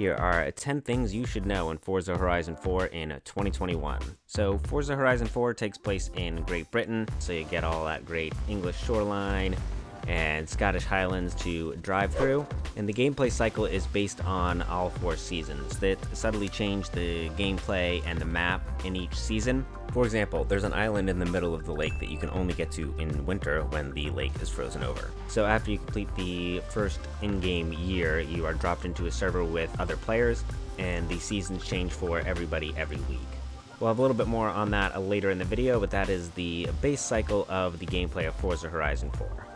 Here are 10 things you should know in Forza Horizon 4 in 2021. So Forza Horizon 4 takes place in Great Britain, so you get all that great English shoreline and Scottish Highlands to drive through, and the gameplay cycle is based on all 4 seasons that subtly change the gameplay and the map in each season. For example, there's an island in the middle of the lake that you can only get to in winter when the lake is frozen over. So after you complete the first in-game year, you are dropped into a server with other players, and the seasons change for everybody every week. We'll have a little bit more on that later in the video, but that is the base cycle of the gameplay of Forza Horizon 4.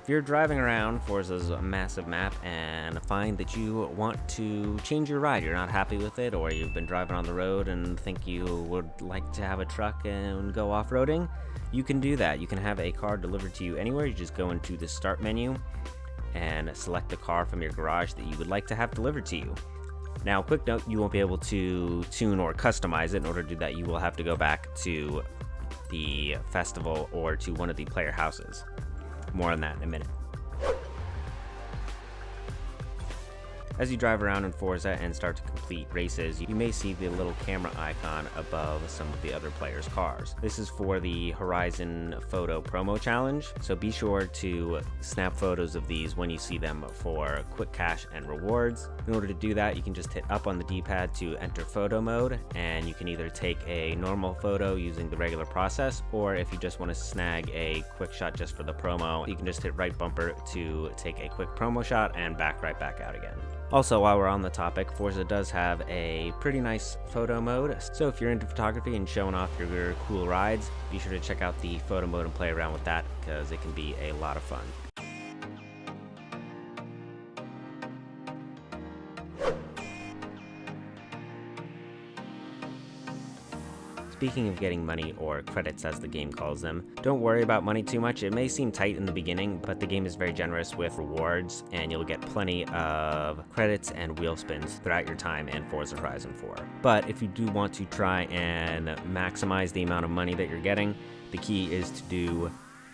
If you're driving around Forza's massive map and find that you want to change your ride, you're not happy with it, or you've been driving on the road and think you would like to have a truck and go off-roading, you can do that. You can have a car delivered to you anywhere. You just go into the start menu and select the car from your garage that you would like to have delivered to you. Now, quick note, you won't be able to tune or customize it. In order to do that, you will have to go back to the festival or to one of the player houses. More on that in a minute. As you drive around in Forza and start to complete races, you may see the little camera icon above some of the other players' cars. This is for the Horizon Photo Promo Challenge, so be sure to snap photos of these when you see them for quick cash and rewards. In order to do that, you can just hit up on the D-pad to enter photo mode, and you can either take a normal photo using the regular process, or if you just want to snag a quick shot just for the promo, you can just hit right bumper to take a quick promo shot and back right back out again. Also, while we're on the topic, Forza does have a pretty nice photo mode, so if you're into photography and showing off your cool rides, be sure to check out the photo mode and play around with that, because it can be a lot of fun. Speaking of getting money, or credits as the game calls them, don't worry about money too much. It may seem tight in the beginning, but the game is very generous with rewards, and you'll get plenty of credits and wheel spins throughout your time in Forza Horizon 4. But if you do want to try and maximize the amount of money that you're getting, the key is to do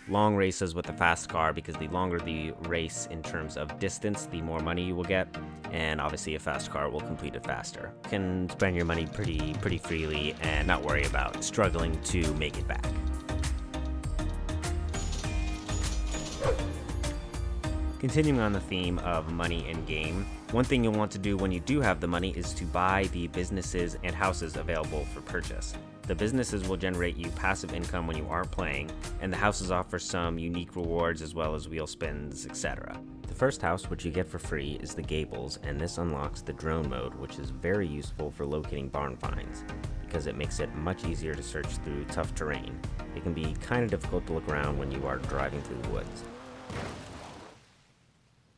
long races with a fast car, because the longer the race in terms of distance, the more money you will get, and obviously a fast car will complete it faster. You can spend your money pretty freely and not worry about struggling to make it back. Continuing on the theme of money in game, one thing you'll want to do when you do have the money is to buy the businesses and houses available for purchase. The businesses will generate you passive income when you aren't playing, and the houses offer some unique rewards as well as wheel spins, etc. The first house, which you get for free, is the Gables, and this unlocks the drone mode, which is very useful for locating barn finds, because it makes it much easier to search through tough terrain. It can be kind of difficult to look around when you are driving through the woods.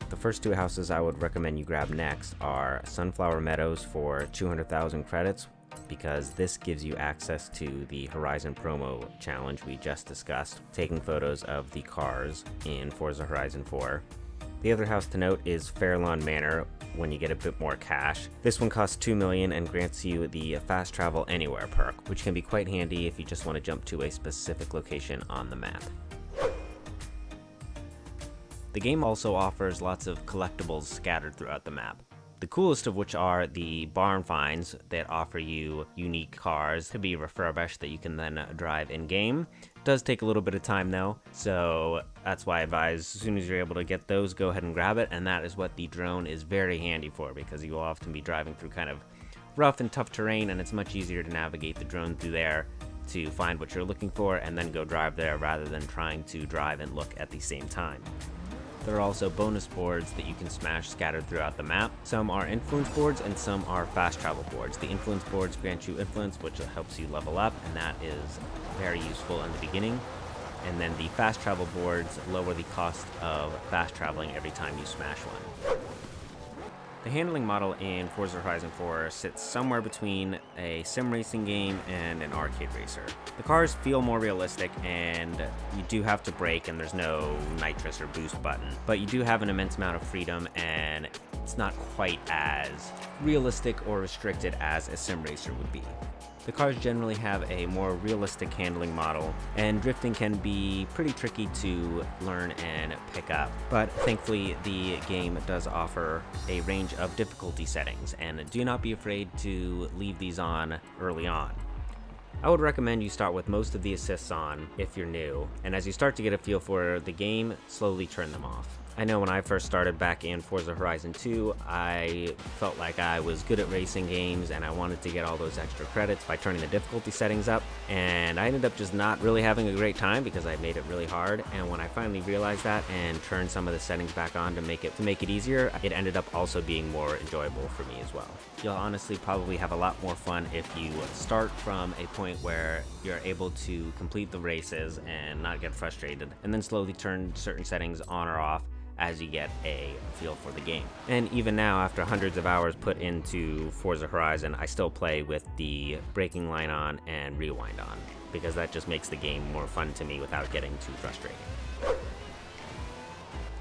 The first 2 houses I would recommend you grab next are Sunflower Meadows for 200,000 credits, because this gives you access to the Horizon Promo Challenge we just discussed, taking photos of the cars in Forza Horizon 4. The other house to note is Fairlawn Manor, when you get a bit more cash. This one costs 2 million and grants you the Fast Travel Anywhere perk, which can be quite handy if you just want to jump to a specific location on the map. The game also offers lots of collectibles scattered throughout the map. The coolest of which are the barn finds that offer you unique cars to be refurbished that you can then drive in-game. It does take a little bit of time though, so that's why I advise as soon as you're able to get those, go ahead and grab it, and that is what the drone is very handy for, because you will often be driving through kind of rough and tough terrain, and it's much easier to navigate the drone through there to find what you're looking for and then go drive there rather than trying to drive and look at the same time. There are also bonus boards that you can smash scattered throughout the map. Some are influence boards and some are fast travel boards. The influence boards grant you influence, which helps you level up, and that is very useful in the beginning. And then the fast travel boards lower the cost of fast traveling every time you smash one. The handling model in Forza Horizon 4 sits somewhere between a sim racing game and an arcade racer. The cars feel more realistic, and you do have to brake, and there's no nitrous or boost button, but you do have an immense amount of freedom, and it's not quite as realistic or restricted as a sim racer would be. The cars generally have a more realistic handling model, and drifting can be pretty tricky to learn and pick up. But thankfully, the game does offer a range of difficulty settings, and do not be afraid to leave these on early on. I would recommend you start with most of the assists on if you're new, and as you start to get a feel for the game, slowly turn them off. I know when I first started back in Forza Horizon 2, I felt like I was good at racing games and I wanted to get all those extra credits by turning the difficulty settings up, and I ended up just not really having a great time because I made it really hard. And when I finally realized that and turned some of the settings back on to make it easier, it ended up also being more enjoyable for me as well. You'll honestly probably have a lot more fun if you start from a point where you're able to complete the races and not get frustrated, and then slowly turn certain settings on or off as you get a feel for the game. And even now, after hundreds of hours put into Forza Horizon, I still play with the braking line on and rewind on, because that just makes the game more fun to me without getting too frustrated.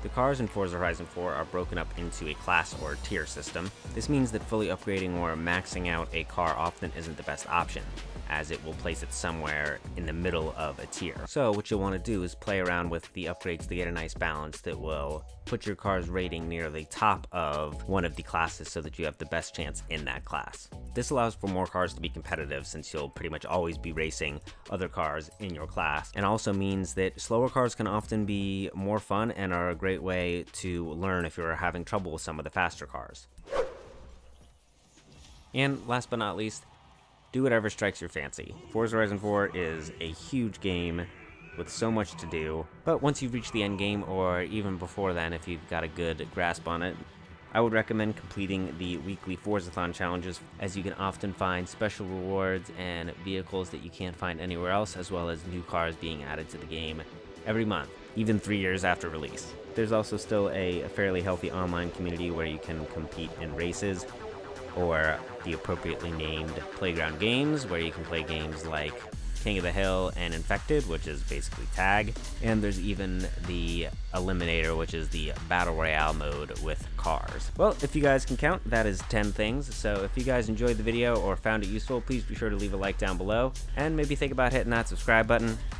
The cars in Forza Horizon 4 are broken up into a class or tier system. This means that fully upgrading or maxing out a car often isn't the best option, as it will place it somewhere in the middle of a tier. So what you'll want to do is play around with the upgrades to get a nice balance that will put your car's rating near the top of one of the classes so that you have the best chance in that class. This allows for more cars to be competitive, since you'll pretty much always be racing other cars in your class, and also means that slower cars can often be more fun and are a great way to learn if you're having trouble with some of the faster cars. And last but not least, do whatever strikes your fancy. Forza Horizon 4 is a huge game with so much to do, but once you've reached the end game, or even before then if you've got a good grasp on it, I would recommend completing the weekly Forzathon challenges, as you can often find special rewards and vehicles that you can't find anywhere else, as well as new cars being added to the game every month, even 3 years after release. There's also still a fairly healthy online community where you can compete in races, or the appropriately named playground games, where you can play games like King of the Hill and Infected, which is basically tag. And there's even the Eliminator, which is the Battle Royale mode with cars. Well, if you guys can count, that is 10 things. So if you guys enjoyed the video or found it useful, please be sure to leave a like down below, and maybe think about hitting that subscribe button.